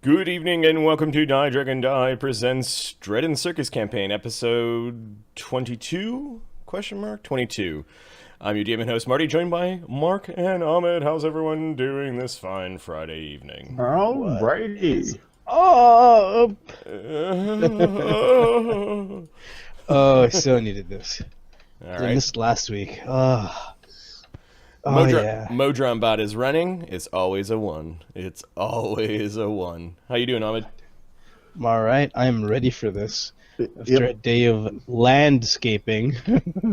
Good evening and welcome to Die Dragon Die presents Dread and Circus campaign episode 22? Question mark 22. I'm your DM and host Marty, joined by Mark and Ahmed. How's everyone doing this fine Friday evening? Alrighty. Oh, I so needed this. All I right. missed last week. Oh, yeah. Modron is running. It's always a one. It's always a one. How you doing, Ahmed? I'm all right. I'm ready for this. After a day of landscaping.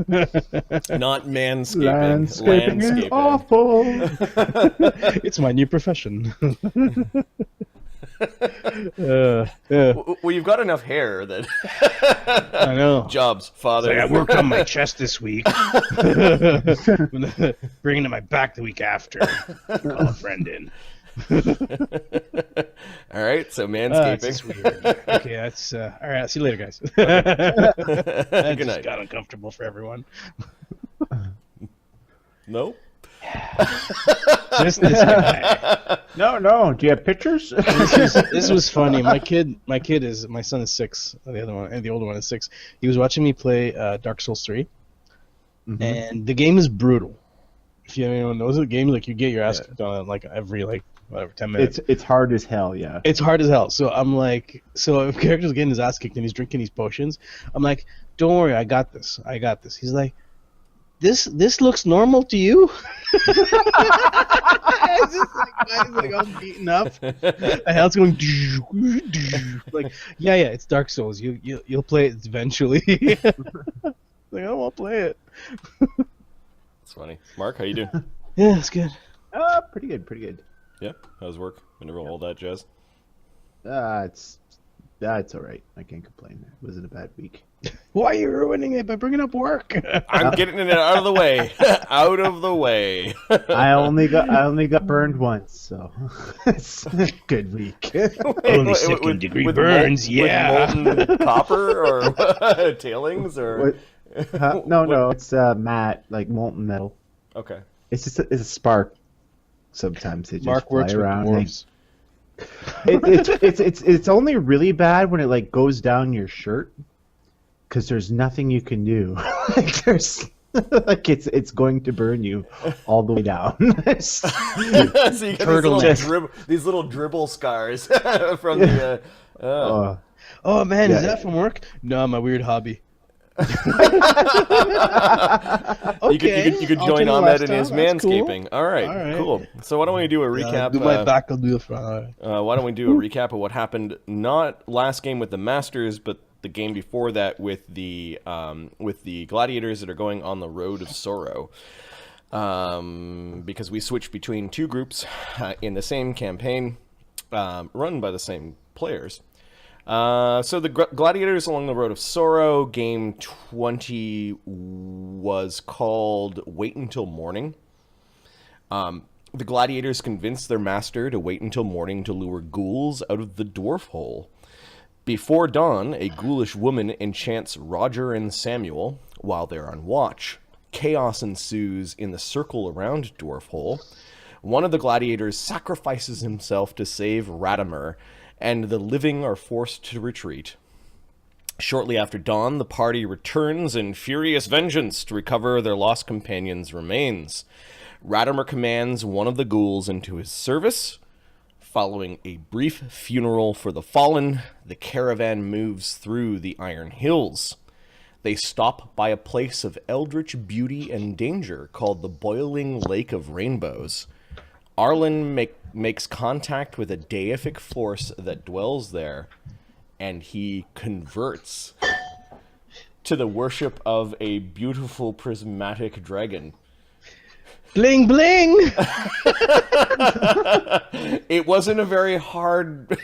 Not manscaping. Landscaping is awful. It's my new profession. Well, you've got enough hair that I know. jobs, father. I worked on my chest this week. Bringing it my back the week after. Call a friend in. All right, so It's manscaping. just weird. Okay, that's all right. See you later, guys. Good That just night. got uncomfortable for everyone. Nope. This guy. No. Do you have pictures? This was funny. My son is 6. The other one, and the older one is 6. He was watching me play Dark Souls 3, and the game is brutal. If anyone knows the game, like you get your ass kicked on like every 10 minutes. It's hard as hell, yeah. It's hard as hell. So I'm like, if a character's getting his ass kicked and he's drinking these potions, I'm like, don't worry, I got this. He's like, this looks normal to you? It's just like all beaten up. The hell's going like, yeah, it's Dark Souls. You'll play it eventually. Like, I won't play it. That's funny. Mark, how you doing? Yeah, it's good. Pretty good. Yeah, how's work? Been all that jazz? It's all right. I can't complain. It wasn't a bad week. Why are you ruining it by bringing up work? I'm getting it out of the way. Out of the way. I only got burned once, so it's a good week. Only second-degree burns, yeah. With molten copper or tailings or. No, it's matte, like molten metal. Okay. It's a spark. Sometimes it just Mark works fly with around. dwarves. It's only really bad when it like goes down your shirt, because there's nothing you can do. Like there's like it's going to burn you all the way down. So you get these little dribble scars from the. Oh man, Yeah. is that from work? No, my weird hobby. You could join Ahmed in his manscaping. Cool. All right, All right. cool. So why don't we do a recap? Do my back, I'll do the front. Why don't we do a recap of what happened? Not last game with the Masters, but the game before that with the gladiators that are going on the road of sorrow. Because we switched between two groups in the same campaign, run by the same players. So the gladiators along the road of sorrow. Game 20 was called Wait Until Morning. The gladiators convinced their master to wait until morning to lure ghouls out of the dwarf hole. Before dawn, a ghoulish woman enchants Roger and Samuel while they're on watch. Chaos ensues in the circle around dwarf hole. One of the gladiators sacrifices himself to save Radimer, and the living are forced to retreat. Shortly after dawn, the party returns in furious vengeance to recover their lost companion's remains. Radimer commands one of the ghouls into his service. Following a brief funeral for the fallen, the caravan moves through the Iron Hills. They stop by a place of eldritch beauty and danger called the Boiling Lake of Rainbows. Arlen makes contact with a deific force that dwells there, and he converts to the worship of a beautiful prismatic dragon. Bling bling. It wasn't a very hard.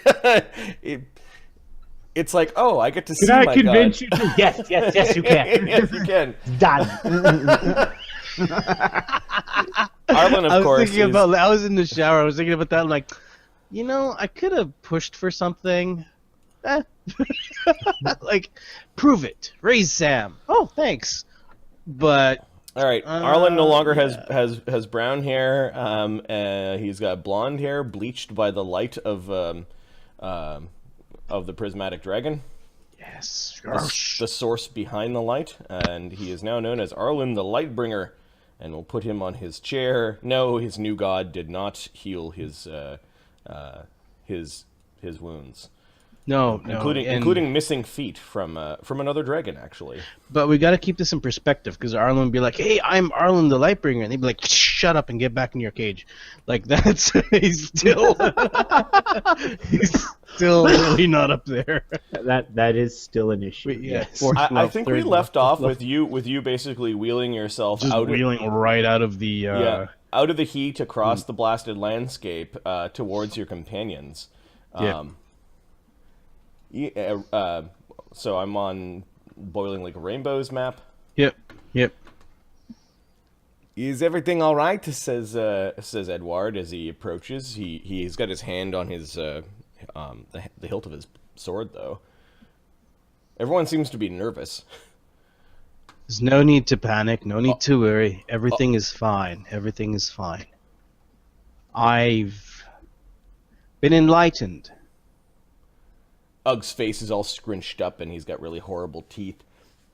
It's like, oh, I get to see Can my I convince god. you to? Yes, you can. Yes, you can. Done. Arlen, of course, I was in the shower. I was thinking about that. I'm like, I could have pushed for something. Like, prove it. Raise Sam. Oh, thanks. But all right. Arlen no longer has brown hair. He's got blonde hair, bleached by the light of of the prismatic dragon. Yes. The source behind the light, and he is now known as Arlen the Lightbringer, and we'll put him on his chair. No, his new god did not heal his wounds, No, including missing feet from another dragon, actually. But we got to keep this in perspective, because Arlen would be like, "Hey, I'm Arlen the Lightbringer," and they'd be like, "Shut up and get back in your cage." Like that's he's still really not up there. That is still an issue. Yeah, Yes. I think we left off with you basically wheeling yourself wheeling right out of the out of the heat across the blasted landscape towards your companions. So I'm on Boiling Like Rainbows map. Yep. Is everything all right? Says Edward as he approaches. He's got his hand on his the hilt of his sword, though. Everyone seems to be nervous. There's no need to panic. No need to worry. Everything is fine. Everything is fine. I've been enlightened. Ug's face is all scrunched up, and he's got really horrible teeth.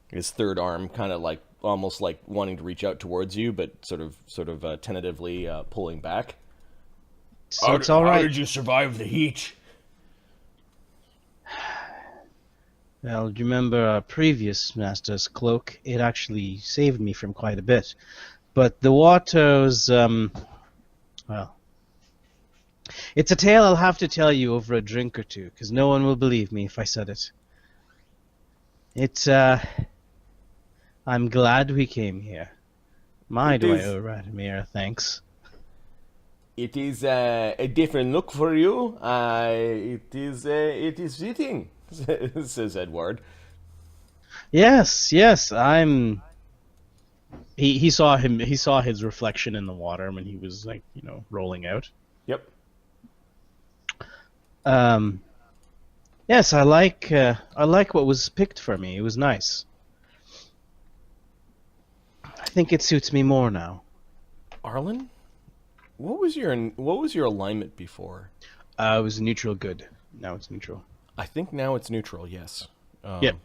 His third arm kind of like almost like wanting to reach out towards you, but sort of tentatively pulling back. So it's all right. How did you survive the heat? Well, do you remember our previous master's cloak? It actually saved me from quite a bit. But the water's, well, it's a tale I'll have to tell you over a drink or two, because no one will believe me if I said it. I'm glad we came here. I owe Radomir thanks. It is a different look for you. It is fitting, says Edward. Yes, I'm. He saw his reflection in the water when he was like, rolling out. Yep. Yes, I like what was picked for me. It was nice. I think it suits me more now. Arlen, what was your alignment before? It was neutral good. Now it's neutral. I think now it's neutral. Yes. Yep.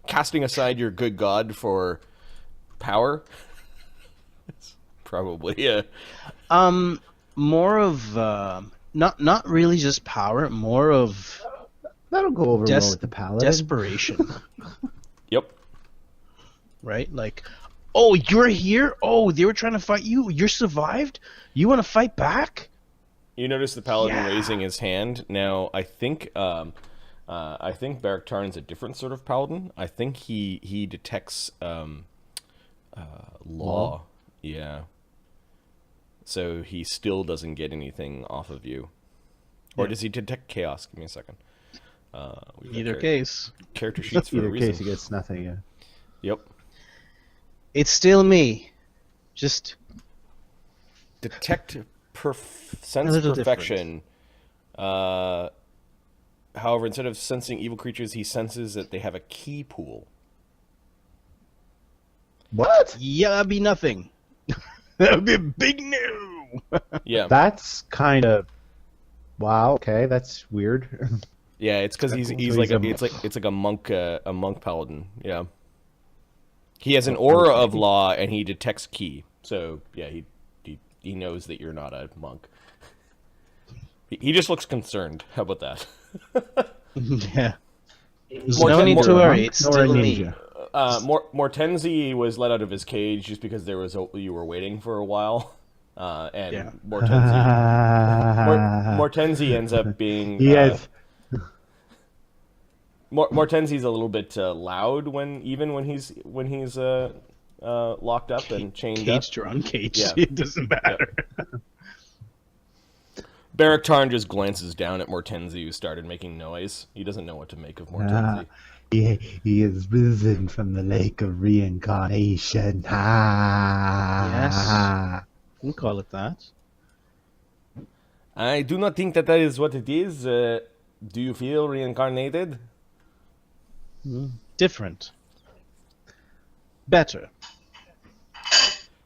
Casting aside your good god for power. It's probably more of not really just power, more of That'll go over well with the paladin. desperation. Yep. Right? Like, oh, you're here? Oh, they were trying to fight you? You survived? You want to fight back? You notice the paladin raising his hand. Now, I think Beric Tarn's a different sort of paladin. I think he detects law. Yeah. So he still doesn't get anything off of you. Or does he detect chaos? Give me a second. Either case. Character sheets for a Either reason. case, he gets nothing. Yeah. Yep. It's still me. Just Detect sense perfection. However, instead of sensing evil creatures, he senses that they have a key pool. What? yeah, that'd be nothing. That would be a big no. Yeah. That's kind of wow. Okay, that's weird. Yeah, it's because he's like it's like a monk paladin. Yeah. He has an aura of law and he detects key. So yeah, he knows that you're not a monk. He just looks concerned. How about that? Yeah. There's no need to worry. It's still me. Mortenzi was let out of his cage just because you were waiting for a while, and Yeah. Mortenzi ends up being Mortenzi's a little bit loud when he's locked up and chained Caged up. or uncaged, Yeah. it doesn't matter. Beric Tarn just glances down at Mortenzi, who started making noise. He doesn't know what to make of Mortenzi. He is risen from the lake of reincarnation. Yes. You can call it that. I do not think that is what it is. Do you feel reincarnated? Different. Better.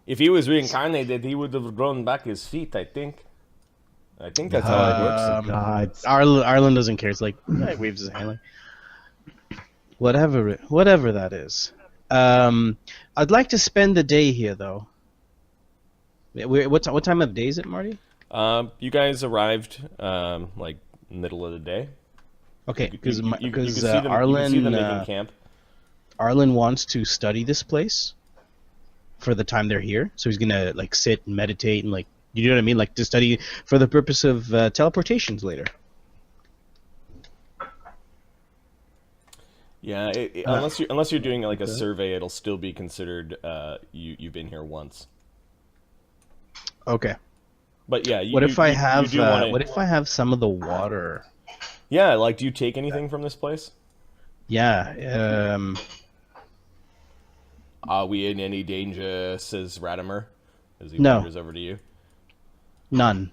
If he was reincarnated, he would have grown back his feet, I think. I think that's how it works. Gods. Arlen doesn't care. It's like he waves his hand like whatever that is. I'd like to spend the day here though. What time of day is it, Marty? You guys arrived like middle of the day. Okay, because you can see them making camp. Arlen wants to study this place for the time they're here, so he's gonna like sit and meditate and like, you know what I mean, like to study for the purpose of teleportations later. Yeah, unless you're doing like a survey, it'll still be considered you've been here once. Okay. But yeah, what if I have some of the water? Yeah, like, do you take anything from this place? Yeah. Are we in any danger? Says Radimer as he No. wanders over to you. None.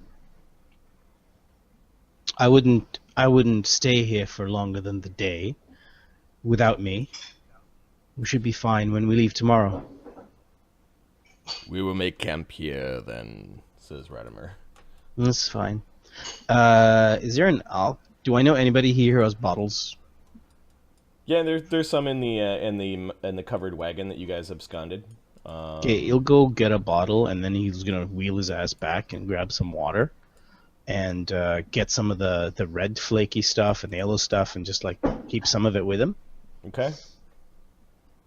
I wouldn't stay here for longer than the day without me. We should be fine when we leave tomorrow. We will make camp here then, says Radimer. That's fine. Is there do I know anybody here who has bottles? Yeah, there's some in the covered wagon that you guys absconded. Okay, he'll go get a bottle, and then he's gonna wheel his ass back and grab some water, and get some of the red flaky stuff and the yellow stuff, and just like keep some of it with him. Okay.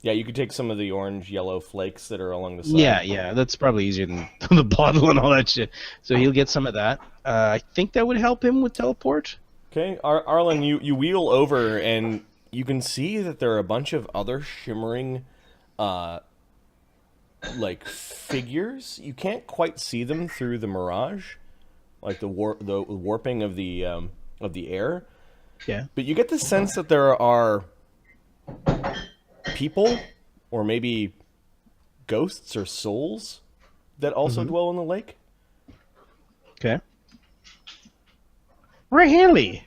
Yeah, you could take some of the orange, yellow flakes that are along the side. Yeah, that's probably easier than the bottle and all that shit. So he'll get some of that. I think that would help him with teleport. Okay, Arlen, you wheel over, and you can see that there are a bunch of other shimmering, like, figures. You can't quite see them through the mirage, like the warping of the air. Yeah. But you get the sense that there are people, or maybe ghosts or souls, that also dwell in the lake. Okay. Really?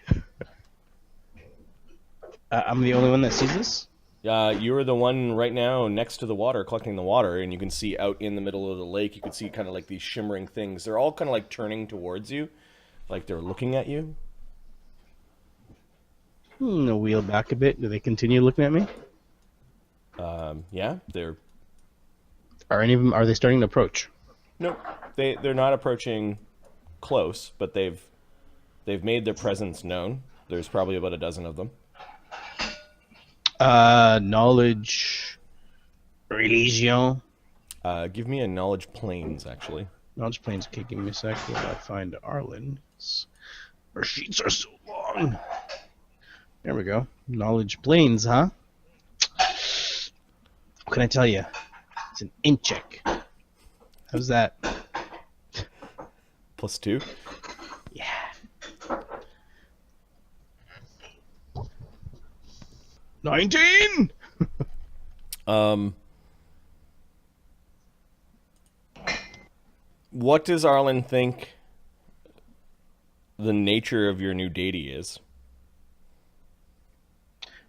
I'm the only one that sees this? You're the one right now next to the water, collecting the water, and you can see out in the middle of the lake, you can see kind of like these shimmering things. They're all kind of like turning towards you, like they're looking at you. I'll wheel back a bit. Do they continue looking at me? Yeah, they're... Are they starting to approach? Nope, they're not approaching close, but they've made their presence known. There's probably about a dozen of them. Knowledge, religion. Give me a knowledge planes, actually. Knowledge planes. Okay, give me a sec while I find Arlen. Our sheets are so long. There we go. Knowledge planes, huh? What can I tell you? It's an int check. How's that? +2. Yeah. $19. What does Arlen think the nature of your new deity is?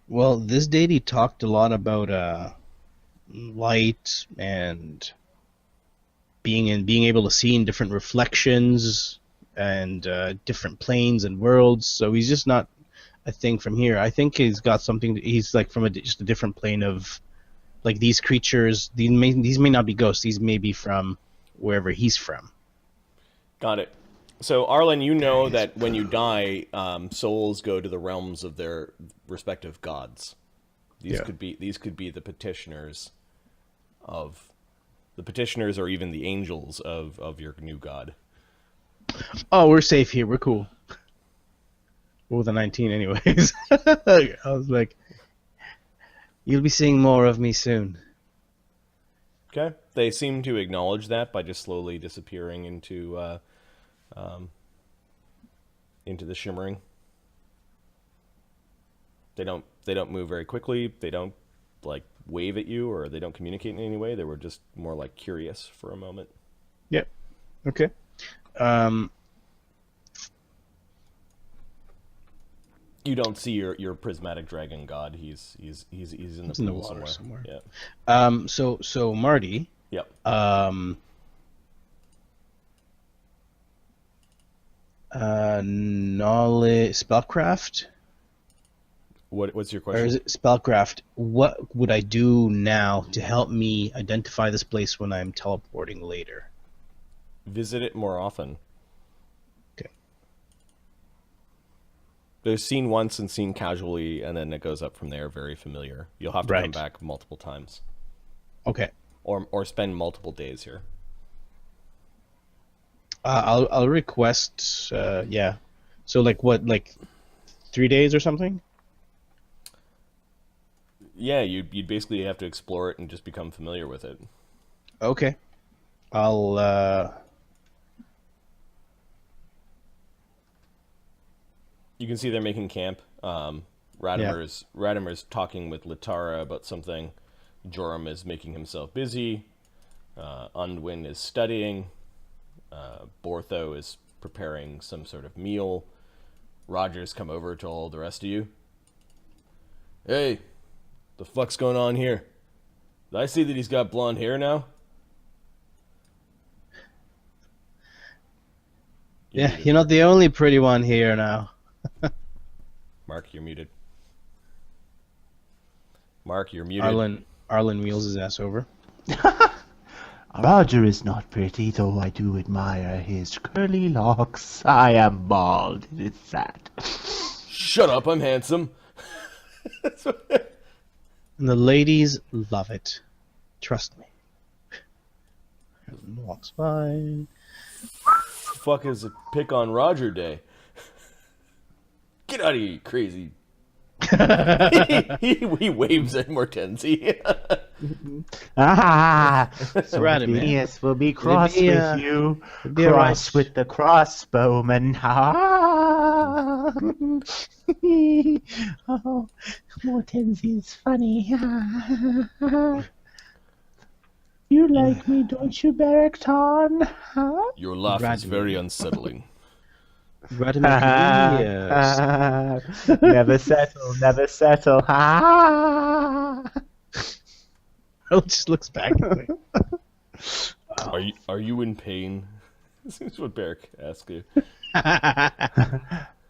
Well, this deity talked a lot about light and being able to see in different reflections and different planes and worlds. So he's just not a thing from here. I think he's got something. He's like from just a different plane of, like, these creatures. These may not be ghosts. These may be from wherever he's from. Got it. So Arlen, you know that when you die, souls go to the realms of their respective gods. These could be the petitioners or even the angels of your new god. Oh, we're safe here. We're cool. Well, the 19 anyways. I was like, you'll be seeing more of me soon. Okay. They seem to acknowledge that by just slowly disappearing into the shimmering. They don't move very quickly. They don't like wave at you, or they don't communicate in any way. They were just more like curious for a moment. Yep. Okay. You don't see your prismatic dragon god. He's in the pool water somewhere. Yeah. So Marty. Yep. Knowledge, spellcraft, What's your or question? is it spellcraft? What would I do now to help me identify this place when I'm teleporting later? Visit it more often. Okay. There's seen once and seen casually, and then it goes up from there. Very familiar. You'll have to come Right. back multiple times, Okay. or spend multiple days here. I'll request. Yeah. So like what? Like 3 days or something? Yeah, you'd basically have to explore it and just become familiar with it. Okay. I'll. You can see they're making camp. Radimer's talking with Latara about something. Joram is making himself busy. Undwin is studying. Bortho is preparing some sort of meal. Roger's come over to all the rest of you. Hey, the fuck's going on here? Did I see that he's got blonde hair now? Yeah, you're not the only pretty one here now. Mark, you're muted. Mark, you're muted. Arlen wheels his ass over. Roger is not pretty, though I do admire his curly locks. I am bald. It is sad. Shut up, I'm handsome. And the ladies love it. Trust me. Walks by. Fuck is a pick on Roger day? Get out of here, you crazy. he waves at Mortensi. So Radimir. Phineas will be cross be, with you. be a Cross rush. with the crossbowman. Oh, Mortensi is funny. You like me, don't you, Barrackton? Huh? Your laugh is Radimir. very unsettling. Radimir, yes. Never settle, never settle. Arlen just looks back at me. Are you in pain? This is what Beric asks you.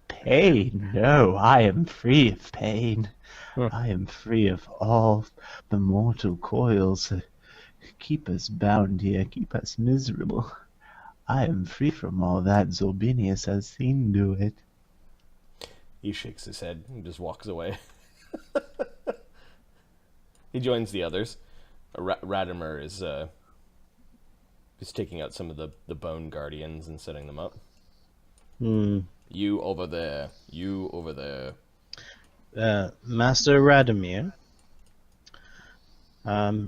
Pain? No, I am free of pain. Huh. I am free of all the mortal coils that keep us bound here, keep us miserable. I am free from all that. Zolbinius has seen to it. He shakes his head and just walks away. He joins the others. Radimer is taking out some of the bone guardians and setting them up. You over there. You over there. Master Radimir,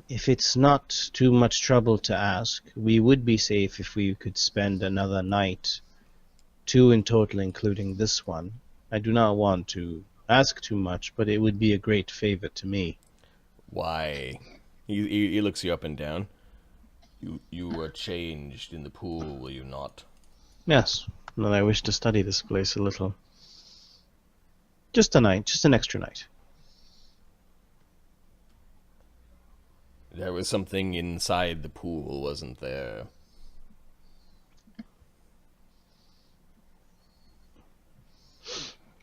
if it's not too much trouble to ask, we would be safe if we could spend another night, 2 in total, including this one. I do not want to ask too much, but it would be a great favor to me. Why? He looks you up and down. You were changed in the pool, will you not? Yes, and I wish to study this place a little. Just a night, just an extra night. There was something inside the pool, wasn't there?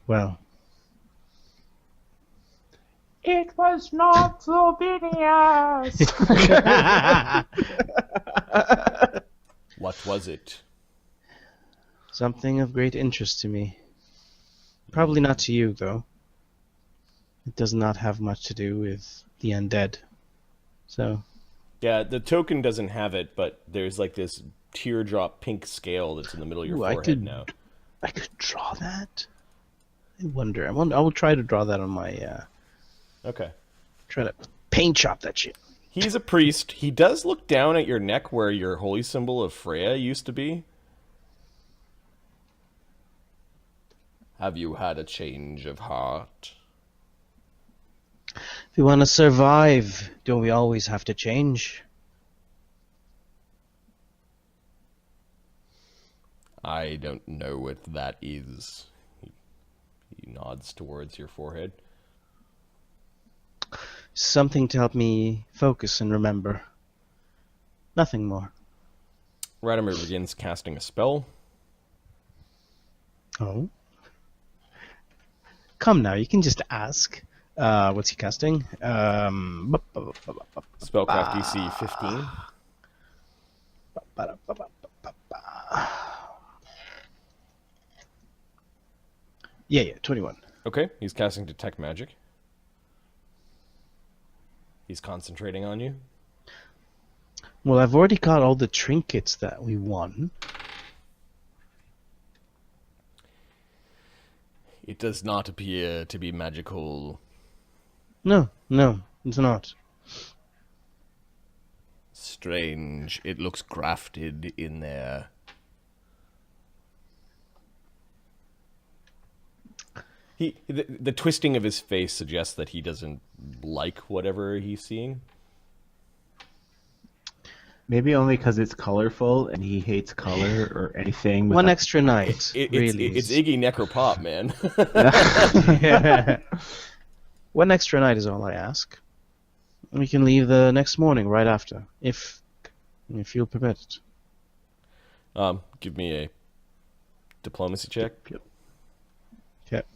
Well, It was not Zolbinius! What was it? something of great interest to me. Probably not to you, though. It does not have much to do with the undead. So, Yeah, the token doesn't have it, but there's like this teardrop pink scale that's in the middle of your Ooh, I forehead could- now. I could draw that. I wonder. I will try to draw that on my. Okay. Try to paint chop that shit. He's a priest. He does look down at your neck where your holy symbol of Freya used to be. Have you had a change of heart? If we want to survive, don't we always have to change? I don't know what that is. He nods towards your forehead. Something to help me focus and remember. Nothing more. Radimer begins casting a spell. Oh. Come now, you can just ask. What's he casting? Spellcraft DC 15. Yeah, 21. Okay, he's casting Detect Magic. He's concentrating on you. Well, I've already got all the trinkets that we won. It does not appear to be magical. No, it's not. Strange. It looks grafted in there. The twisting of his face suggests that he doesn't like whatever he's seeing. Maybe only because it's colorful and he hates color or anything. With One extra night. It's Iggy Necropop, man. Yeah. One extra night is all I ask. We can leave the next morning right after, if you'll permit it. Give me a diplomacy check. Yep.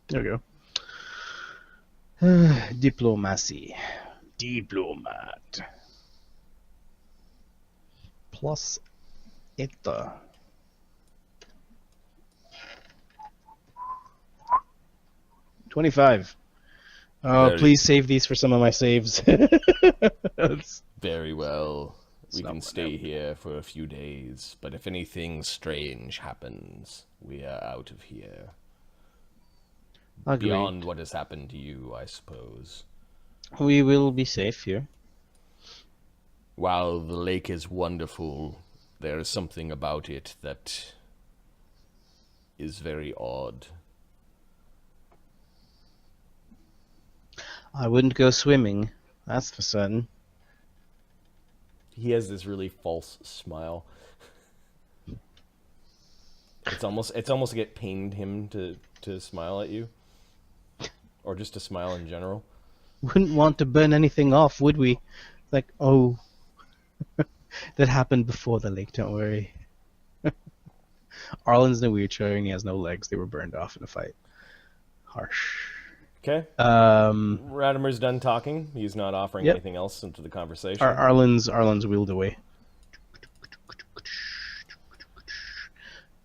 There we go. Diplomacy. Diplomat. Plus etta. 25. Oh, please save these for some of my saves. Very well. We not can what stay here for a few days, but if anything strange happens, we are out of here. Agreed. Beyond what has happened to you, I suppose. We will be safe here. While the lake is wonderful, there is something about it that is very odd. I wouldn't go swimming, that's for certain. He has this really false smile. It's almost like it pained him to smile at you. Or just to smile in general. Wouldn't want to burn anything off, would we? Like, oh, that happened before the lake, don't worry. Arlen's in a wheelchair and he has no legs. They were burned off in a fight. Harsh. Okay. Um, Radimer's done talking. He's not offering Yep. anything else into the conversation. Arlen's wheeled away.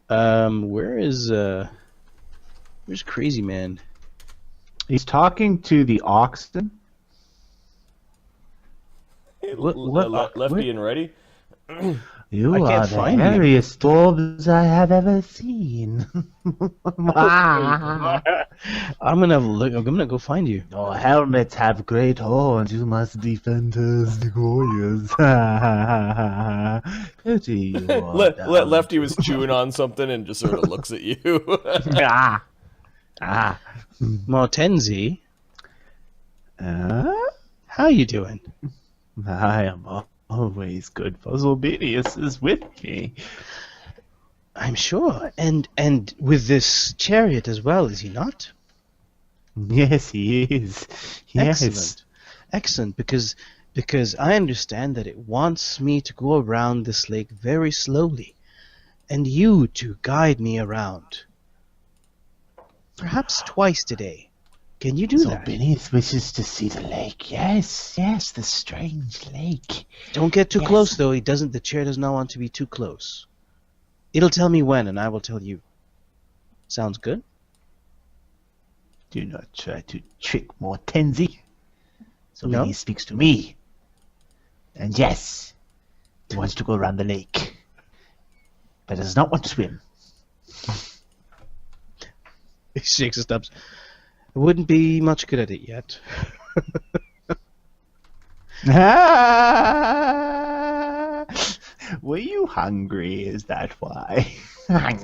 Where's Crazy Man? He's talking to the oxen. Lefty and ready. You I are can't the find him. hairiest dwarves I have ever seen. I'm gonna look. I'm gonna go find you. Your helmets have great horns. You must be fantastic warriors. Pity you are down. Lefty was chewing on something and just sort of looks at you. Mortenzi, how you doing? I am always good, for Silvanus is with me. I'm sure, and with this chariot as well, is he not? Yes, he is. Yes. Excellent, because I understand that it wants me to go around this lake very slowly, and you to guide me around. Perhaps twice today. Can you do that? Silvanus wishes to see the lake. Yes, the strange lake. Don't get too Yes. close, though. The chair does not want to be too close. It'll tell me when, and I will tell you. Sounds good? Do not try to trick Mortenzi. No? Silvanus speaks to me. And yes, he wants to go around the lake. But does not want to swim. He shakes his stubs. I wouldn't be much good at it yet. Were you hungry? Is that why? At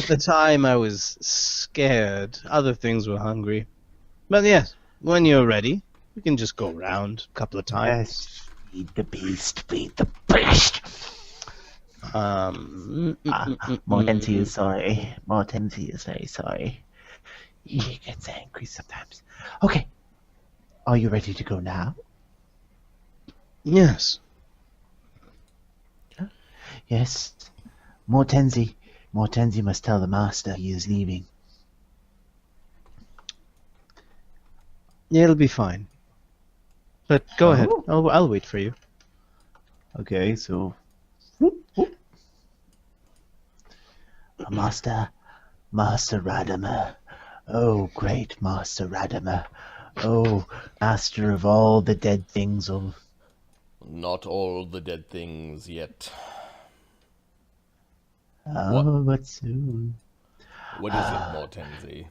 the time, I was scared. Other things were hungry. But yes, when you're ready, we can just go around a couple of times. Yes, feed the beast, feed the beast. Mortenzi is sorry. Mortenzi is very sorry. He gets angry sometimes. Okay. Are you ready to go now? Yes. Yes. Mortenzi must tell the master he is leaving. Yeah, it'll be fine. But go ahead. I'll wait for you. Okay, so... Master Radamer. Oh, great Master Radamer. Oh, master of all the dead things. Oh, Not all the dead things yet. but soon. What is it, Mortenzi?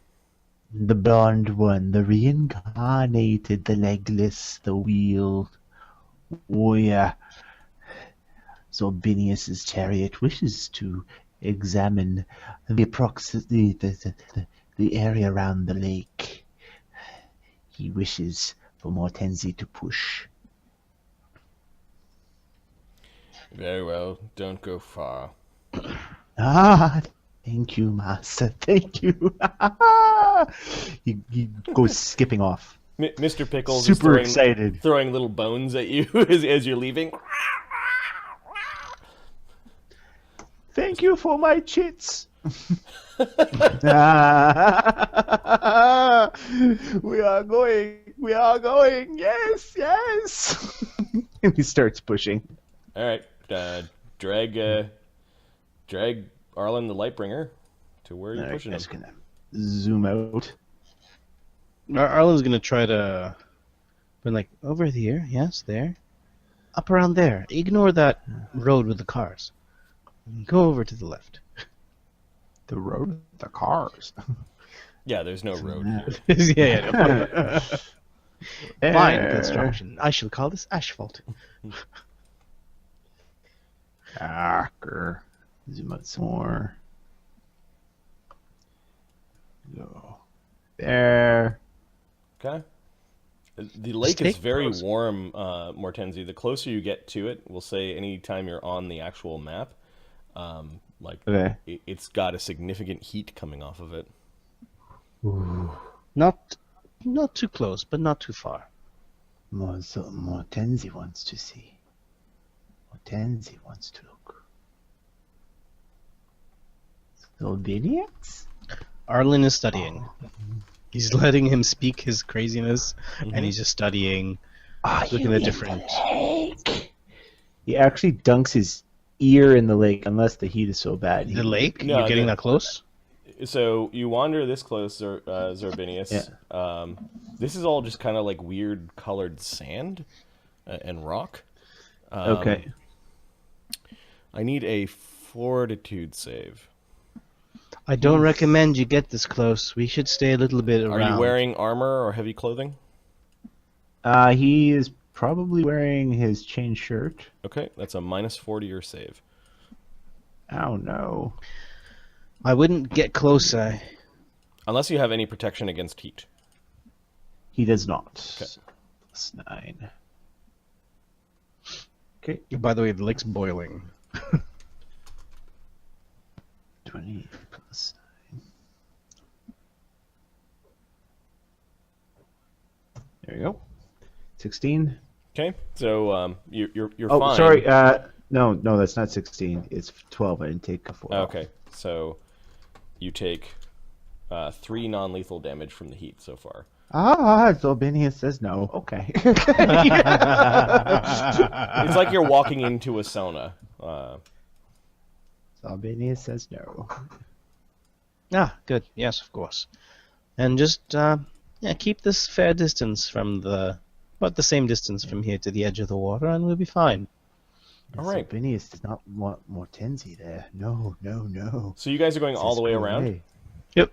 The blonde one, the reincarnated, the legless, the wheeled. Oh yeah. Zorbinius's chariot wishes to examine the area around the lake. He wishes for Mortenzi to push. Very well, don't go far. Ah, thank you, master. Thank you. he goes skipping off. Mr. Pickles Super is excited. throwing little bones at you as you're leaving. Thank you for my chits. We are going. Yes. And he starts pushing. All right, drag Arlen the Lightbringer to where you're pushing him. Just gonna zoom out. Arlen's gonna try to... But like, over here, yes, there. Up around there. Ignore that road with the cars. Go over to the left. The road with the cars. Yeah, there's no road here. yeah. Fine construction. I shall call this asphalt. Zoom out some more. Go there. Okay. The lake is very warm, Mortenzi. The closer you get to it, we'll say anytime you're on the actual map, it's got a significant heat coming off of it. Ooh. Not too close, but not too far. Mortenzi wants to see. Mortenzi wants to look. Silvanus? Arlen is studying. He's letting him speak his craziness, and he's just studying, looking at different... He actually dunks his ear in the lake, unless the heat is so bad. The lake? No, You're getting that close? So you wander this close, Zorbinius. Yeah. This is all just kind of like weird colored sand and rock. Okay. I need a fortitude save. I don't recommend you get this close. We should stay a little bit around. Are you wearing armor or heavy clothing? He is probably wearing his chain shirt. Okay, that's a -4 to your save. Oh no. I wouldn't get close. Unless you have any protection against heat. He does not. Okay. +9. Okay. By the way, the lake's boiling. 20 +9. There you go. 16. Okay, so you're Oh, fine. sorry. No, that's not 16. It's 12. I didn't take a 4. Okay, so you take 3 non-lethal damage from the heat so far. Zorbinius says no. Okay. It's like you're walking into a sauna. Zorbinius says no. Good. Yes, of course. And just keep this fair distance from about the same distance from here to the edge of the water, and we'll be fine. All right. Zorbinius does not want Mortenzi there. No. So you guys are going all the way around? Yep.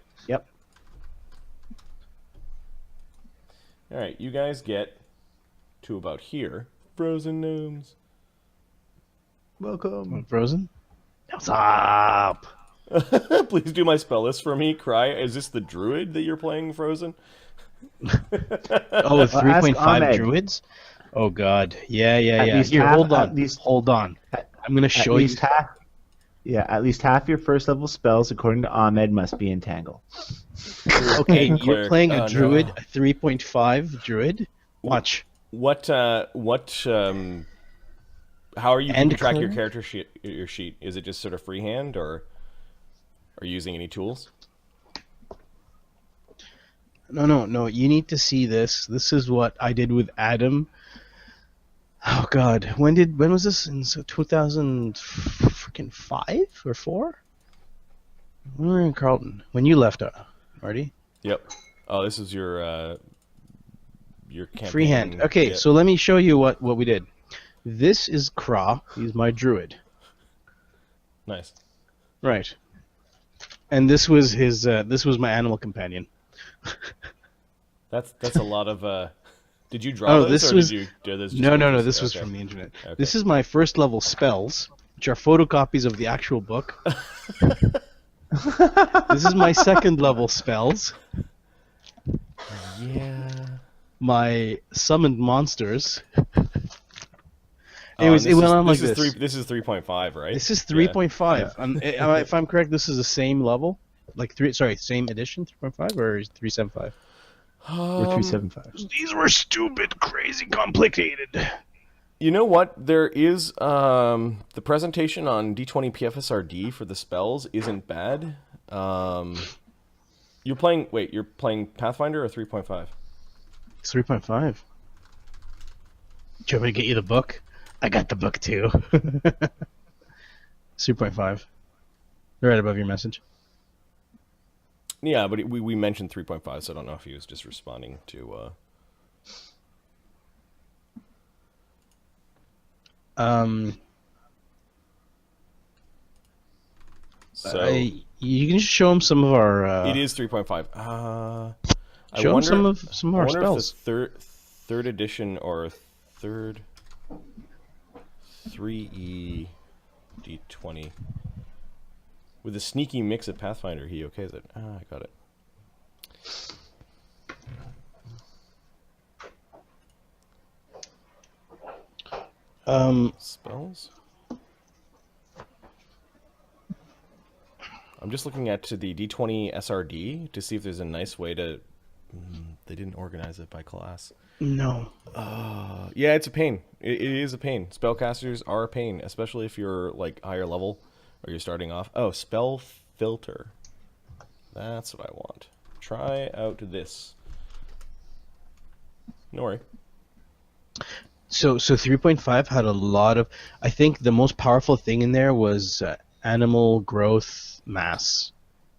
All right, you guys get to about here. Frozen gnomes. Welcome. Frozen? What's up? Please do my spell list for me. Cry. Is this the druid that you're playing Frozen? Oh, 3.5 druids? Oh god. Yeah. Here, hold on. I'm gonna show you. At least half your first level spells, according to Ahmed, must be entangle. Okay, you're playing a druid, a 3.5 druid. Watch. What how are you And keeping track of your declare? character sheet? Is it just sort of freehand, or are you using any tools? No. You need to see this. This is what I did with Adam. Oh God, when was this? In 2005 or 4? We were in Carlton when you left, Marty. Yep. Oh, this is your campaign. Freehand. Okay, Yeah. so let me show you what we did. This is Kra. He's my druid. Nice. Right. And this was his. This was my animal companion. That's a lot of. Did you draw Oh, those, this or was did you do this? Just no. pictures? This was Okay. from the internet. Okay. This is my first level spells, which are photocopies of the actual book. This is my second level spells. Yeah. My summoned monsters. Oh, Anyways, and it went on like this. This is 3.5, right? This is Yeah. 3.5. If I'm correct, this is the same level, same edition, 3.5 or 3.75. Or 375. These were stupid, crazy, complicated. You know what? There is the presentation on D20 PFSRD for the spells isn't bad. You're playing Pathfinder or 3.5? It's 3.5. Do you want me to get you the book? I got the book too. 3.5. They're right above your message. Yeah, but we mentioned 3.5, so I don't know if he was just responding to. So You can just show him some of our. it is 3.5. Show him some of our I wonder spells. if the third edition or third 3E D20 with a sneaky mix of Pathfinder, he okays it. I got it. Spells. I'm just looking at the D20 SRD to see if there's a nice way to. They didn't organize it by class. No. Yeah, it's a pain. It is a pain. Spellcasters are a pain, especially if you're like higher level or you're starting off. Oh, spell filter. That's what I want. Try out this. No worry. So 3.5 had a lot of. I think the most powerful thing in there was animal growth mass.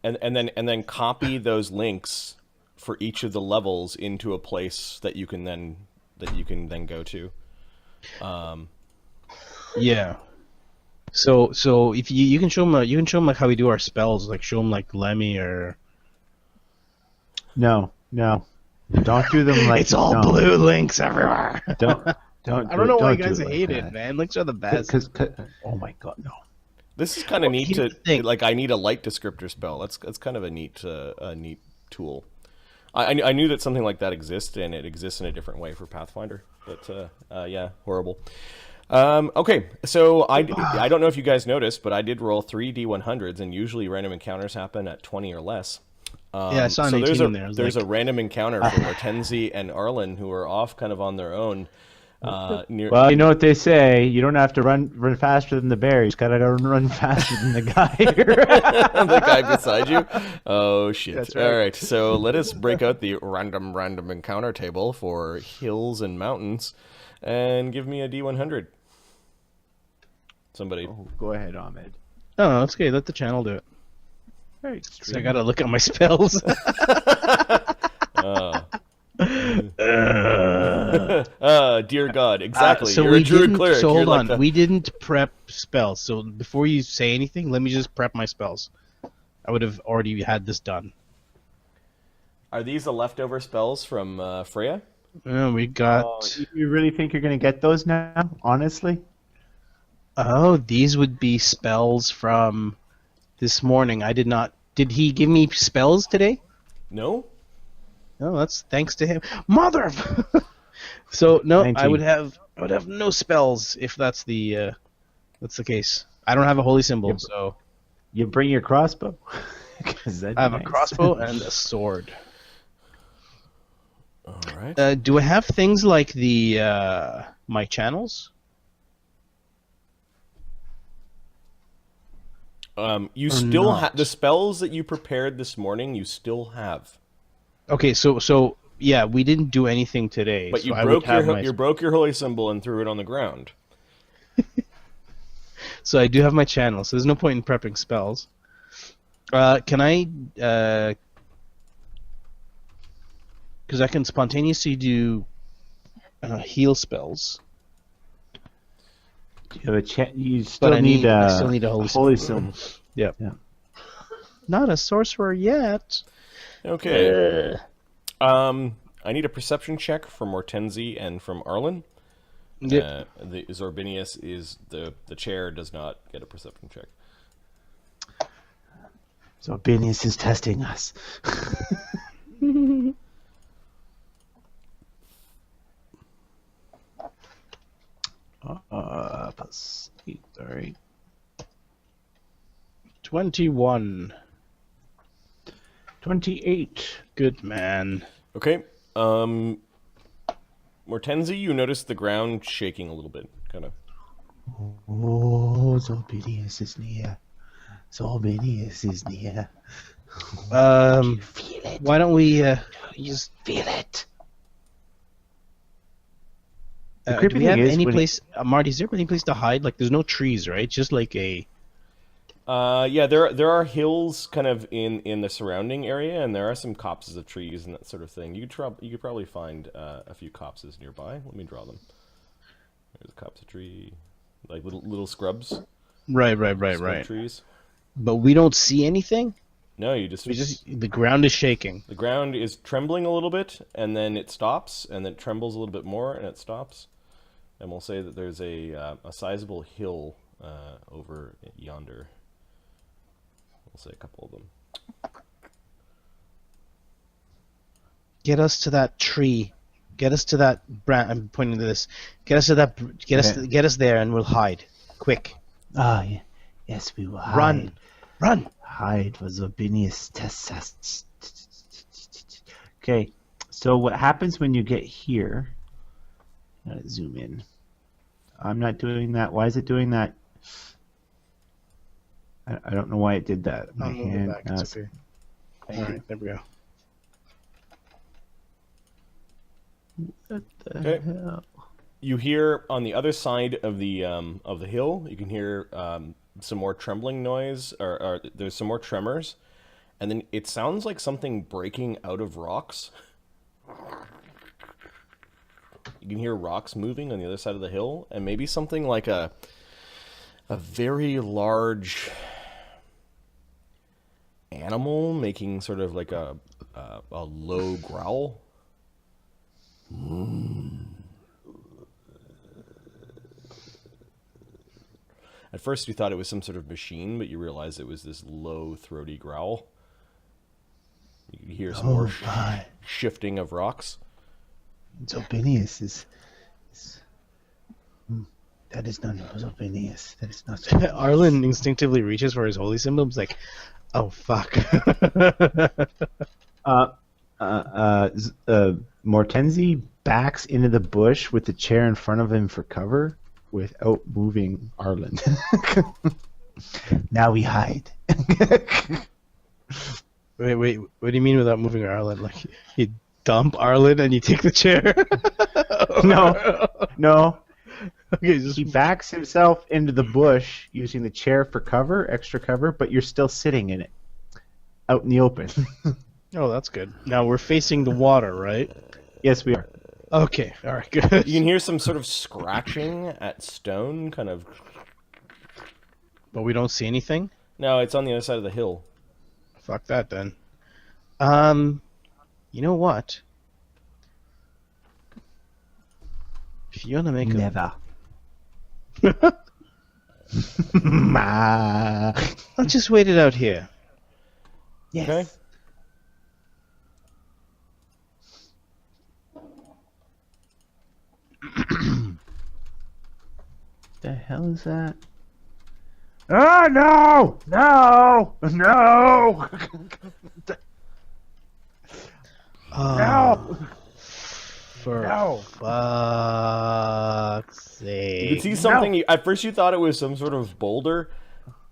And then copy those links for each of the levels into a place that you can then go to. Yeah. So if you can show them like how we do our spells, like show them like Lemmy or. No. Don't do them like. It's all no. blue links everywhere. Don't. I don't know why you do guys it like hate that. it, man. Links are the best. Cause, oh my god, no. This is kind of neat here's to the thing. like. I need a light descriptor spell. That's kind of a neat tool. I knew that something like that exists, and it exists in a different way for Pathfinder. But yeah, horrible. Okay, so I don't know if you guys noticed, but I did roll 3 D100s, and usually random encounters happen at 20 or less. Yeah, I saw an so 18 in there. I was there's like- a random encounter for Hortensi and Arlen, who are off kind of on their own. Near. Well, you know what they say. You don't have to run faster than the bear. You just gotta run faster than the guy. The guy beside you. Oh shit! That's right. All right, so let us break out the random encounter table for hills and mountains, and give me a D100. Somebody. Oh, go ahead, Ahmed. No, it's okay. Let the channel do it. Very So I gotta look at my spells. Dear God, exactly. So You're we a druid didn't. cleric. So You're hold like on. the- We didn't prep spells. So before you say anything, let me just prep my spells. I would have already had this done. Are these the leftover spells from Freya? We got. You really think you're gonna get those now? Honestly? Oh, these would be spells from this morning. I did not. Did he give me spells today? No. No, that's thanks to him. Mother. So no, 19. I would have no spells if that's the case. I don't have a holy symbol, Yep. so You bring your crossbow. 'Cause that'd I have be a nice. crossbow and a sword. All right. Do I have things like the my channels? You Or still have not. the spells that you prepared this morning. You still have, Okay, so yeah, we didn't do anything today. but so you I would broke have your you broke your holy symbol and threw it on the ground. So I do have my channel. So there's no point in prepping spells. Can I? Because I can spontaneously do heal spells. You have you still But need I still need a holy symbol. Yep. Yeah. Not a sorcerer yet. Okay. I need a perception check from Hortensi and from Arlen. Yep. The Zorbinius is the chair does not get a perception check. So Benius is testing us. Plus 8, sorry. 21. 28. Good man. Okay. Hortensi, you notice the ground shaking a little bit, kind of. Oh, Zorbinius is near. Zorbinius is near. Feel it. Why don't we Just feel it. do creepy we thing have is any when place, Marty? Is there any place to hide? Like, there's no trees, right? Just like a. Yeah, there are hills kind of in the surrounding area, and there are some copses of trees and that sort of thing. You could probably find a few copses nearby. Let me draw them. There's a copse of tree, like little scrubs. Right. Scrub trees. But we don't see anything. No, you just The ground is shaking. the ground is trembling a little bit, and then it stops, and then it trembles a little bit more, and it stops. And we'll say that there's a sizable hill over yonder. We'll say a couple of them. Get us to that tree. Get us to that branch. I'm pointing to this. Get us to that. Get us there, and we'll hide. Quick. Ah, yeah. Yes, we will hide. Run. Hide for Zorbinius tests. Okay, so what happens when you get here? Gotta zoom in. I'm not doing that. Why is it doing that? I don't know why it did that. My I'll move it hand. back. It's okay. All right, there we go. What the Okay. hell? You hear on the other side of the hill, you can hear some more trembling noise, or there's some more tremors, and then it sounds like something breaking out of rocks. You can hear rocks moving on the other side of the hill, and maybe something like a very large animal making sort of like a low growl. At first you thought it was some sort of machine, but you realized it was this low, throaty growl. You could hear some more shifting of rocks. Zorbinius is that is not Zorbinius. That is not Arlen instinctively reaches for his holy symbol. He's like, "Oh fuck!" Mortenzi backs into the bush with the chair in front of him for cover without moving Arlen. Now we hide. Wait. What do you mean without moving Arlen? Like you dump Arlen and you take the chair? No. Okay, just He backs himself into the bush using the chair for cover, extra cover, but you're still sitting in it, out in the open. oh, that's good. Now we're facing the water, right? Yes, we are. Okay, all right, good. You can hear some sort of scratching at stone, kind of. But we don't see anything. No, it's on the other side of the hill. Fuck that then. You know what? If you wanna make Never. let's just wait it out here. Yes. Okay. The hell is that? Ah, no! No! No! No! For No. fuck's sake. You could see something. At first, you thought it was some sort of boulder,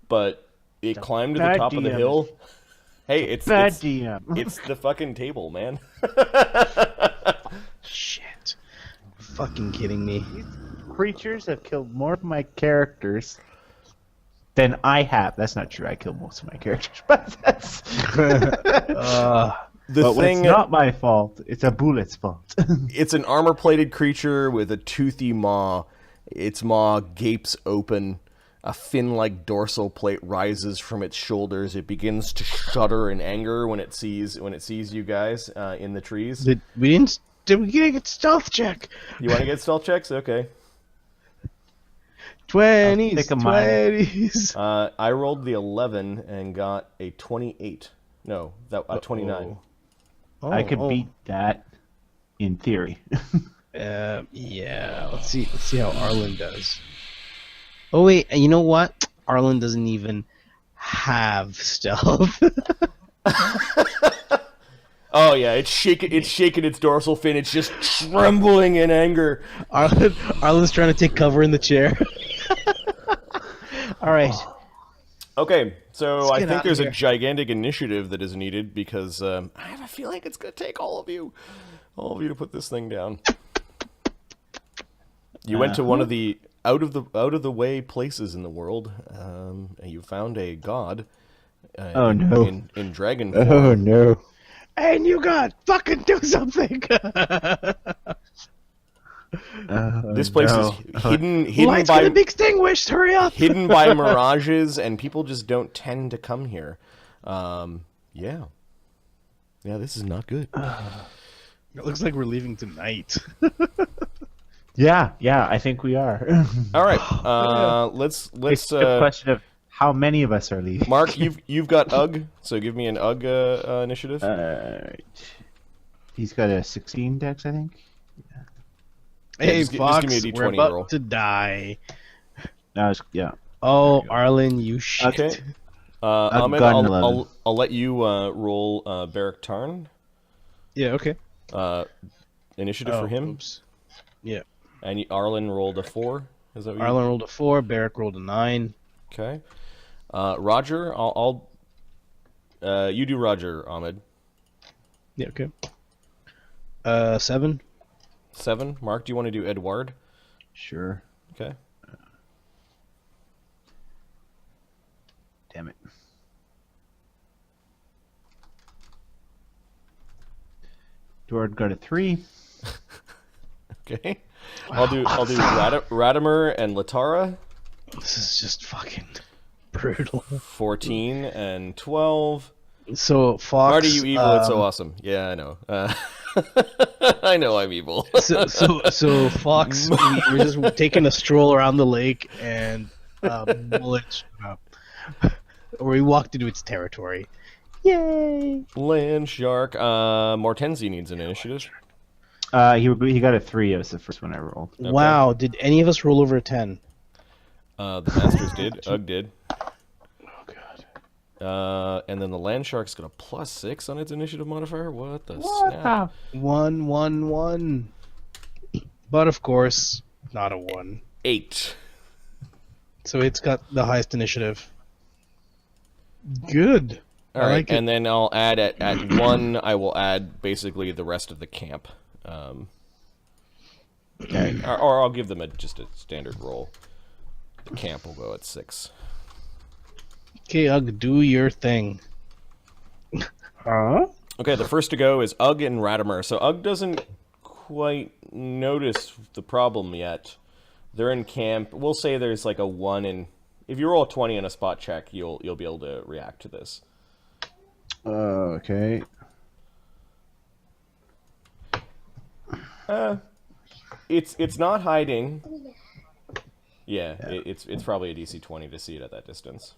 but it climbed to the bad top of the DM. hill. Hey, it's Bad it's, DM. it's the fucking table, man. Shit. Fucking kidding me. Creatures have killed more of my characters than I have. That's not true. I killed most of my characters, but that's. The thing, it's not my fault. It's a bullet's fault. it's an armor-plated creature with a toothy maw. Its maw gapes open. A fin-like dorsal plate rises from its shoulders. It begins to shudder in anger when it sees you guys in the trees. Did we get a stealth check? You want to get stealth checks? Okay. 20s, Pick a mine. 20s. I rolled the 11 and got a 28. No, a 29. I could beat that in theory. Yeah. Let's see how Arlen does. Oh wait, you know what? Arlen doesn't even have stealth. Oh yeah, it's shaking its dorsal fin. It's just trembling in anger. Arlen's trying to take cover in the chair. All right. Okay, so Let's I get think outta there's here. a gigantic initiative that is needed because I have a feeling it's going to take all of you to put this thing down. You went to one of the out of the way places in the world, and you found a god. Oh, no. In dragon form. Oh no. Hey, new god, fucking do something! This place is hidden Light's by gonna be extinguished. Hurry up! hidden by mirages, and people just don't tend to come here. Yeah, this is not good. It looks like we're leaving tonight. Yeah, I think we are. All right, let's It's a question of how many of us are leaving. Mark, you've got UG, so give me an UG initiative. He's got a 16 dex, I think. Hey, just give Fox, me a D20 we're about roll. to die. Yeah. Oh, Arlen, you shit. Okay. I've Ahmed, got an 11. I'll let you roll Beric Tarn. Yeah, okay. Initiative for him. Oops. Yeah. And Arlen rolled a 4. Is that what Arlen rolled a 4, Beric rolled a 9. Okay. Roger, I'll you do Roger, Ahmed. Yeah, okay. 7. 7. Mark, do you want to do Edward? Sure. Okay. Damn it. Dord got a 3. Okay. I'll do Radimer and Latara. This is just fucking brutal. 14 and 12. So, Fox... Marty, you evil, it's so awesome. Yeah, I know. I know I'm evil. So Fox, we were just taking a stroll around the lake, and bullet showed up. Or we walked into its territory. Yay! Land Shark. Mortenzi needs an initiative. He got a 3. It was the first one I rolled. Okay. Wow, did any of us roll over a 10? The Masters did. Ugg did. Oh, God. And then the Land Shark's got a +6 on its initiative modifier. What the What snap? the? 1, 1, 1. But, of course, not a 1. 8. So it's got the highest initiative. Good. All I right, like it. and then I'll add at 1. I will add basically the rest of the camp. Okay. Or I'll give them just a standard roll. The camp will go at 6. Okay, Ugg, do your thing. Huh? Okay, the first to go is Ugg and Radimer. So Ugg doesn't quite notice the problem yet. They're in camp. We'll say there's like a 1 in. If you roll a 20 in a spot check, you'll be able to react to this. Okay. It's not hiding. Yeah, it's probably a DC 20 to see it at that distance.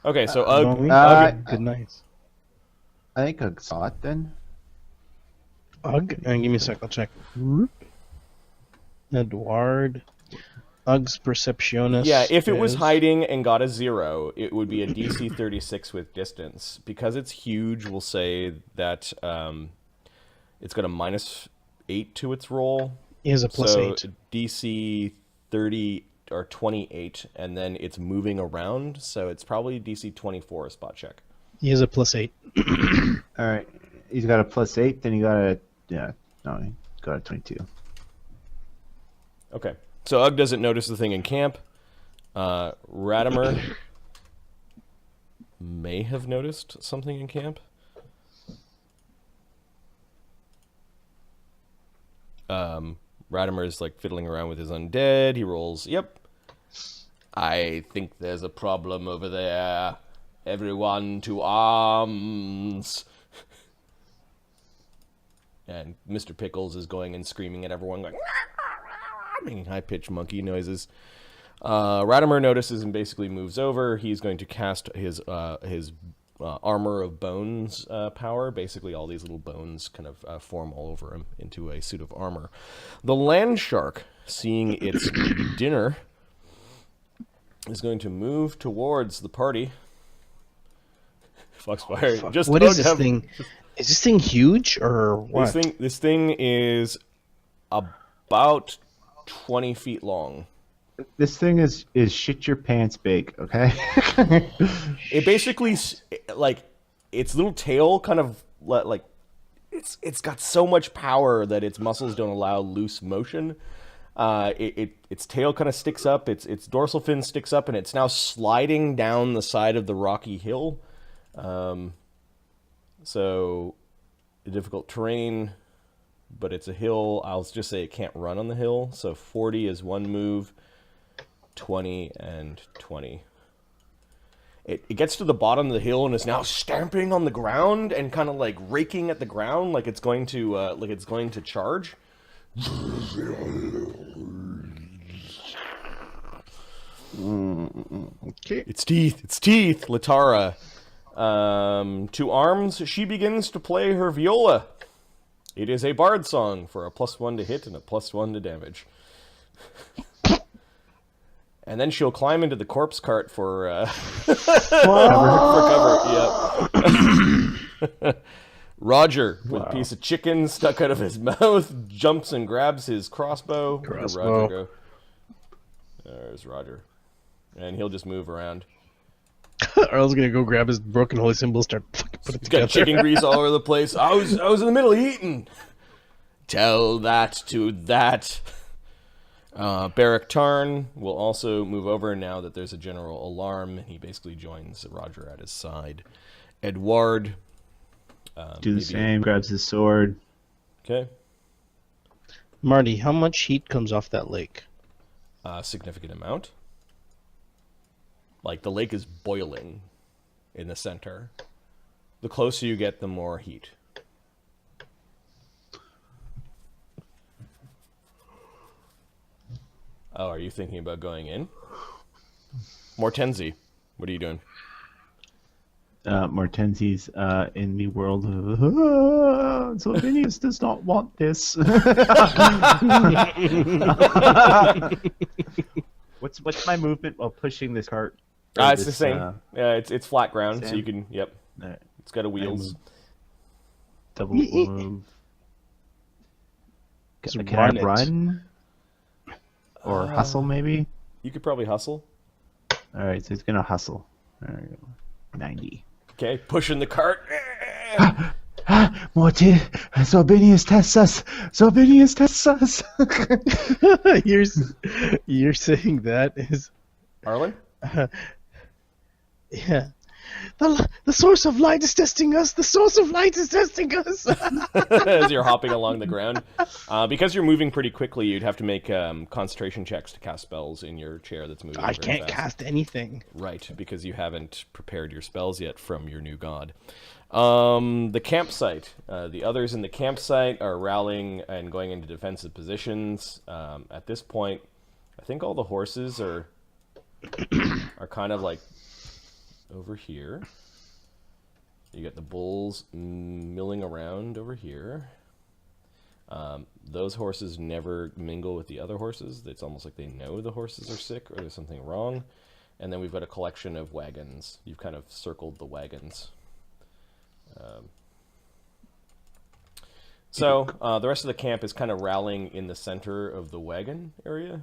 Okay, so Ugg. Good night. I think I saw it then. Ugg? Give me a sec, I'll check. Edward. Ugg's Perceptionis. Yeah, if it was is- hiding and got a 0, it would be a DC 36 with distance. Because it's huge, we'll say that it's got a 8 to its roll. He has a plus so 8. DC 30 or 28, and then it's moving around, so it's probably DC 24 spot check. He has a plus 8. All right. He's got a plus 8. Then he got a he got a 22. Okay. So Ugg doesn't notice the thing in camp. Radimer may have noticed something in camp. Radimer is like fiddling around with his undead. He rolls, yep. I think there's a problem over there. Everyone to arms. And Mr. Pickles is going and screaming at everyone, going, making high-pitched monkey noises. Radimer notices and basically moves over. He's going to cast his armor of bones power. Basically, all these little bones kind of form all over him into a suit of armor. The land shark, seeing its dinner, is going to move towards the party. Foxfire. Fuck. Just What is this thing? Is this thing huge or what? This thing is about 20 feet long. This thing is shit your pants big, okay? It basically, like, its little tail kind of, like, it's got so much power that its muscles don't allow loose motion. Its tail kind of sticks up, its dorsal fin sticks up, and it's now sliding down the side of the rocky hill. So, difficult terrain, but it's a hill. I'll just say it can't run on the hill. So 40 is one move, 20 and 20. It gets to the bottom of the hill and is now stamping on the ground and kind of like raking at the ground like it's going to charge. Okay. Its teeth, Latara. To arms, she begins to play her viola. It is a bard song for a +1 to hit and a +1 to damage. And then she'll climb into the corpse cart for cover. Yep. Roger, with a piece of chicken stuck out of his mouth, jumps and grabs his crossbow. Where did Roger go? There's Roger. And he'll just move around. Arlen's gonna go grab his broken holy symbol, start fucking put it He's together. got chicken grease all over the place. I was in the middle of eating. Tell that to that. Barrack Tarn will also move over now that there's a general alarm. He basically joins Roger at his side. Edward. Do the same, grabs his sword. Okay. Marty, how much heat comes off that lake? Significant amount. Like, the lake is boiling in the center. The closer you get, the more heat. Oh, are you thinking about going in? Mortenzi, what are you doing? Mortensi's in the world of Silvanus does not want this. What's my movement while pushing this cart? It's the same. It's flat ground, so you can. Yep. Right. It's got a wheels. Double move. Just Can I run it. run? Or hustle, maybe? You could probably hustle. All right, so he's gonna hustle. There we go. 90. Okay, pushing the cart. Morty, Silvanus tests us. Silvanus tests us. You're saying that is Arlen? yeah. The source of light is testing us. The source of light is testing us. As you're hopping along the ground. Because you're moving pretty quickly, you'd have to make concentration checks to cast spells in your chair that's moving I very can't fast. cast anything. Right, because you haven't prepared your spells yet from your new god. The campsite. The others in the campsite are rallying and going into defensive positions. At this point, I think all the horses are kind of like over here. You got the bulls milling around over here. Those horses never mingle with the other horses. It's almost like they know the horses are sick or there's something wrong. And then we've got a collection of wagons. You've kind of circled the wagons. So the rest of the camp is kind of rallying in the center of the wagon area.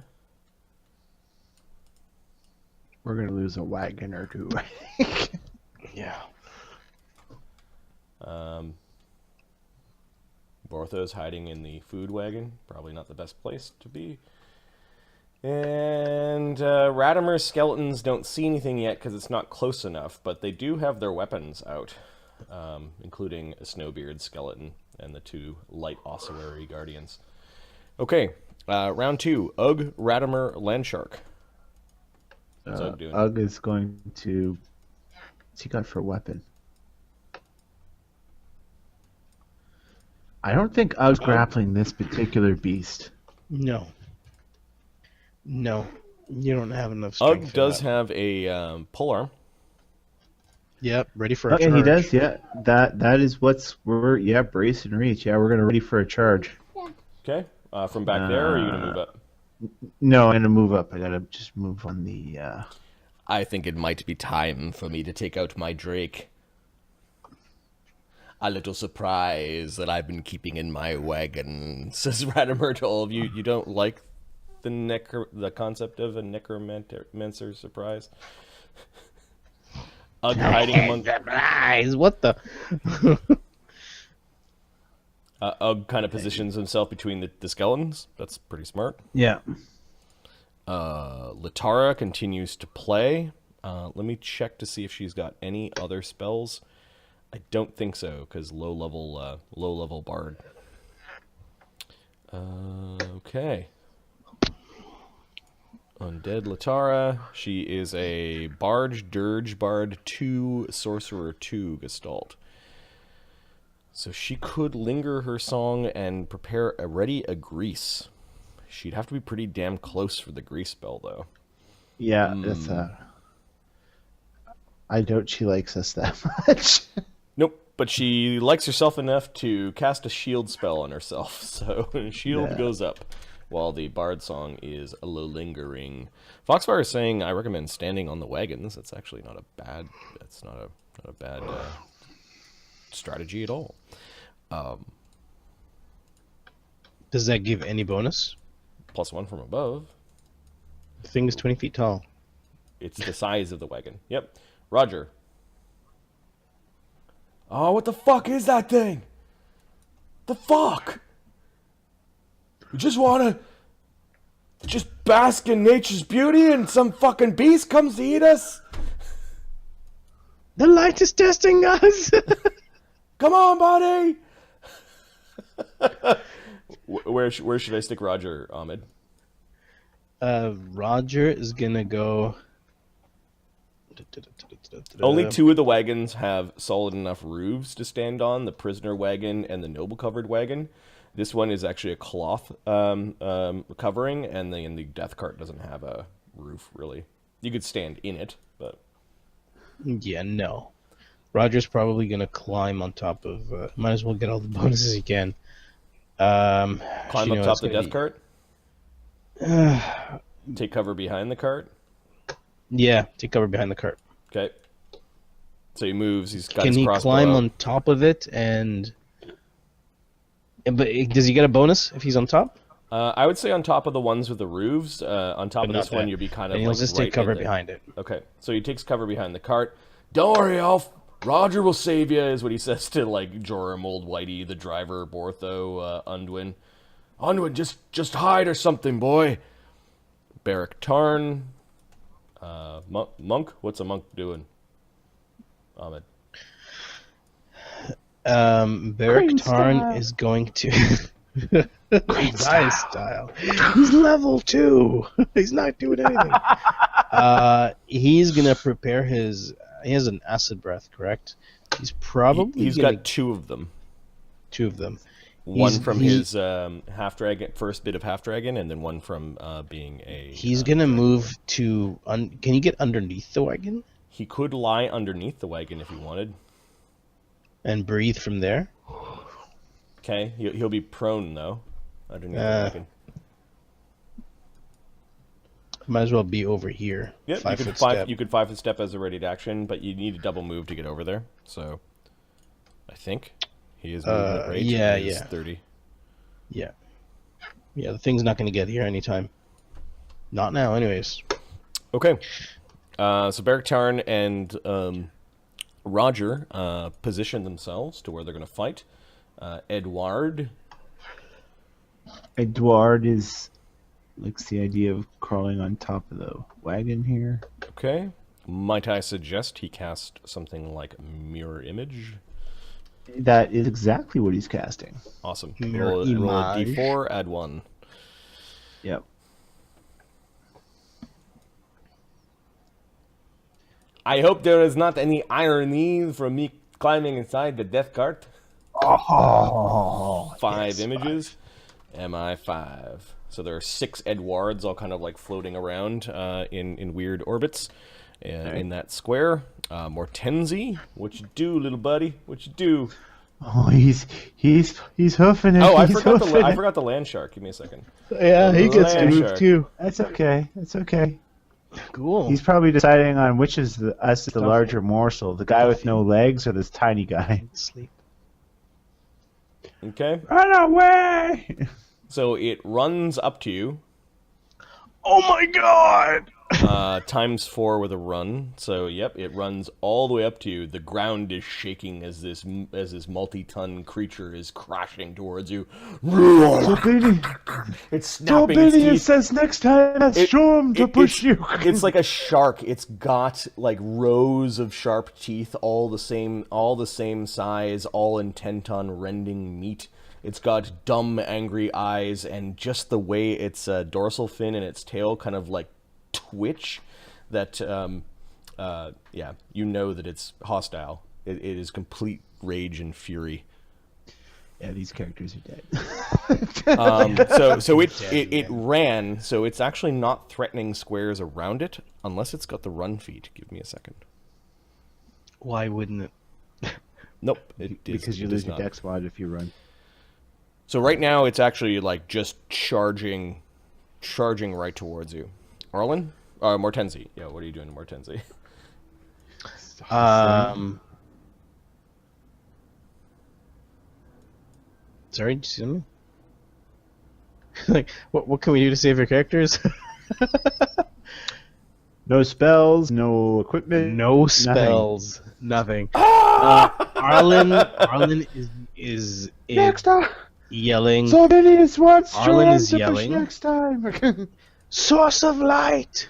We're gonna lose a wagon or two. Yeah. Bortho's hiding in the food wagon. Probably not the best place to be. And Radimer's skeletons don't see anything yet because it's not close enough, but they do have their weapons out, including a Snowbeard skeleton and the 2 light ossuary guardians. Okay, round 2. Ugg, Radimer, Landshark. What's Ugg doing? Ugg is going to... What's he got for a weapon? I don't think Ugg's grappling this particular beast. No. No. You don't have enough strength. Ugg does have a polearm. Yep, ready for a Yeah, charge. he does, yeah. That is we're brace and reach. Yeah, we're gonna ready for a charge. Okay, from back there, or are you gonna move up? No, I'm gonna move up. I gotta just move on the... I think it might be time for me to take out my Drake. A little surprise that I've been keeping in my wagon, says Radimer to all of you. You don't like the concept of a necromancer surprise? Ugg hiding among... Surprise! What the... Ugg kind of positions himself between the skeletons. That's pretty smart. Yeah. Latara continues to play. Let me check to see if she's got any other spells. I don't think so, because low level bard. Okay. Undead Latara. She is a Barge, Dirge, Bard 2, Sorcerer 2 Gestalt. So she could linger her song and prepare a grease. She'd have to be pretty damn close for the grease spell, though. Yeah, that's I doubt she likes us that much. Nope, but she likes herself enough to cast a shield spell on herself. So shield goes up while the bard song is lingering. Foxfire is saying, I recommend standing on the wagons. That's actually not a bad... That's not a bad strategy at all. Does that give any bonus? +1 from above. The thing is 20 feet tall. It's the size of the wagon. Yep. Roger. Oh, what the fuck is that thing? The fuck? We just want to just bask in nature's beauty and some fucking beast comes to eat us? The light is testing us! Come on, buddy! Where should I stick Roger, Ahmed? Roger is gonna go... Only 2 of the wagons have solid enough roofs to stand on, the prisoner wagon and the noble covered wagon. This one is actually a cloth covering, and the death cart doesn't have a roof, really. You could stand in it, but... Yeah, no. Roger's probably gonna climb on top of... might as well get all the bonuses he can. Climb up top of the death cart? Take cover behind the cart? Yeah, take cover behind the cart. Okay. So he moves, he's got Can his he crossbow climb out. on top of it and... But does he get a bonus if he's on top? I would say on top of the ones with the roofs. On top But of not this one, that. you'd be kind of And he'll just take cover there. behind it. Okay, so he takes cover behind the cart. Don't worry, Roger will save you, is what he says to, like, Joram, Old Whitey, the driver, Bortho, Undwin. Undwin, just hide or something, boy. Barrack Tarn. Monk? What's a monk doing? Ahmed. Barrack Tarn is going to... Nice style. He's level 2. He's not doing anything. He's gonna prepare his... He has an acid breath, correct? He's probably He's got 2 of them. 2 of them. One from his half dragon, first bit of half dragon, and then one from being a. He's gonna move to. Can you get underneath the wagon? He could lie underneath the wagon if he wanted. And breathe from there. Okay, he'll be prone though, underneath the wagon. Might as well be over here. Yep, 5 foot step. you could 5-foot step as a ready to action, but you need a double move to get over there. So, I think. He is moving at rate. Yeah, He is yeah. 30. Yeah. Yeah, the thing's not going to get here anytime. Not now, anyways. Okay. So Beric Tarn and Roger position themselves to where they're going to fight. Edward. Edward likes the idea of crawling on top of the wagon here. Okay. Might I suggest he cast something like Mirror Image? That is exactly what he's casting. Awesome. Mirror Roll a Image. d4, add 1. Yep. I hope there is not any irony from me climbing inside the death cart. Oh, 5 images. MI5. So there are 6 Edwards all kind of like floating around in weird orbits in that square. Mortenzi, what you do, little buddy? What you do? Oh, he's hoofing it. Oh, I He's forgot hoofing I it. forgot the land shark. Give me a second. Yeah, he gets to Land move shark. too. That's okay. That's okay. Cool. He's probably deciding on which is the larger morsel, the guy with no legs or this tiny guy. Sleep. Okay. Run away! So it runs up to you. Oh my god! Times 4 with a run. So yep, it runs all the way up to you. The ground is shaking as this multi-ton creature is crashing towards you. It's snapping its It teeth. says next time I show him to push you. It's like a shark. It's got like rows of sharp teeth, all the same size, all intent on rending meat. It's got dumb, angry eyes, and just the way its dorsal fin and its tail kind of like twitch, that yeah, you know that it's hostile. It is complete rage and fury. Yeah, these characters are dead. So it ran. So it's actually not threatening squares around it unless it's got the run feat. Give me a second. Why wouldn't it? Nope. Because you lose your dex mod if you run. So right now it's actually like just charging right towards you. Arlen? Mortenzi. Yeah, what are you doing to Mortenzi? Sorry, did you see me? Like, what can we do to save your characters? No spells, no equipment. No spells, nothing. Arlen is Next time. yelling. Silvanus wants Arlen John is to push yelling. next time. Source of light,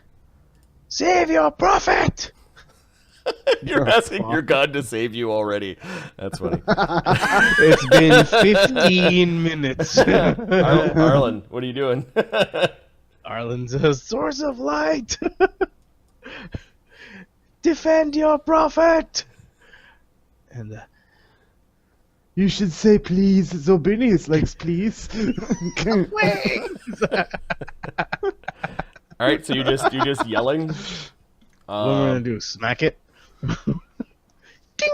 save your prophet. You're asking your god to save you already. That's funny. It's been 15 minutes. Arlen, what are you doing? Arlen's a source of light. Defend your prophet. And You should say please. Silvanus likes please. All right, so you're just yelling. what am I gonna do? Smack it? Ding!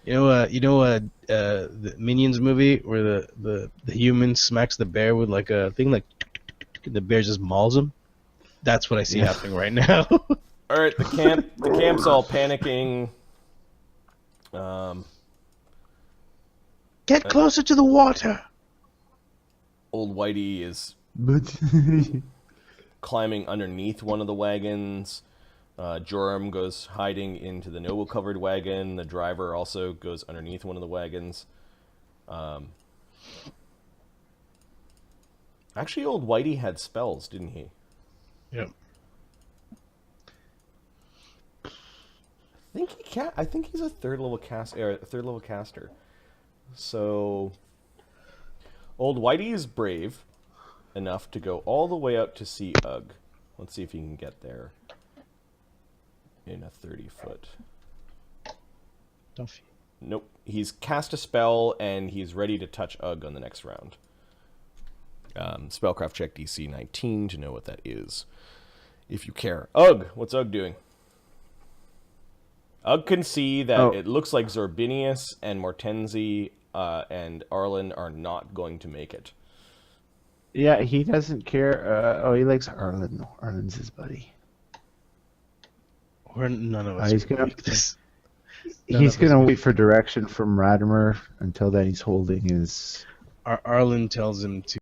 You know, the Minions movie where the human smacks the bear with like a thing, like the bear just mauls him. That's what I see happening right now. All right, the camp's all panicking. Get closer to the water. Old Whitey is But climbing underneath one of the wagons. Joram goes hiding into the noble-covered wagon. The driver also goes underneath one of the wagons. Actually, old Whitey had spells, didn't he? Yep. I think he's a third level caster. So, old Whitey is brave enough to go all the way out to see Ugg. Let's see if he can get there in a 30-foot. Duffy. Nope. He's cast a spell, and he's ready to touch Ugg on the next round. Spellcraft check DC 19 to know what that is, if you care. Ugg! What's Ugg doing? Ugg can see that it looks like Zorbinius and Mortenzi and Arlen are not going to make it. yeah, he doesn't care. He likes Arlen. Arlen's his buddy. Or none of us He's can gonna- make this. He's gonna wait for direction from Radimer. Until then, he's holding his. Arlen tells him to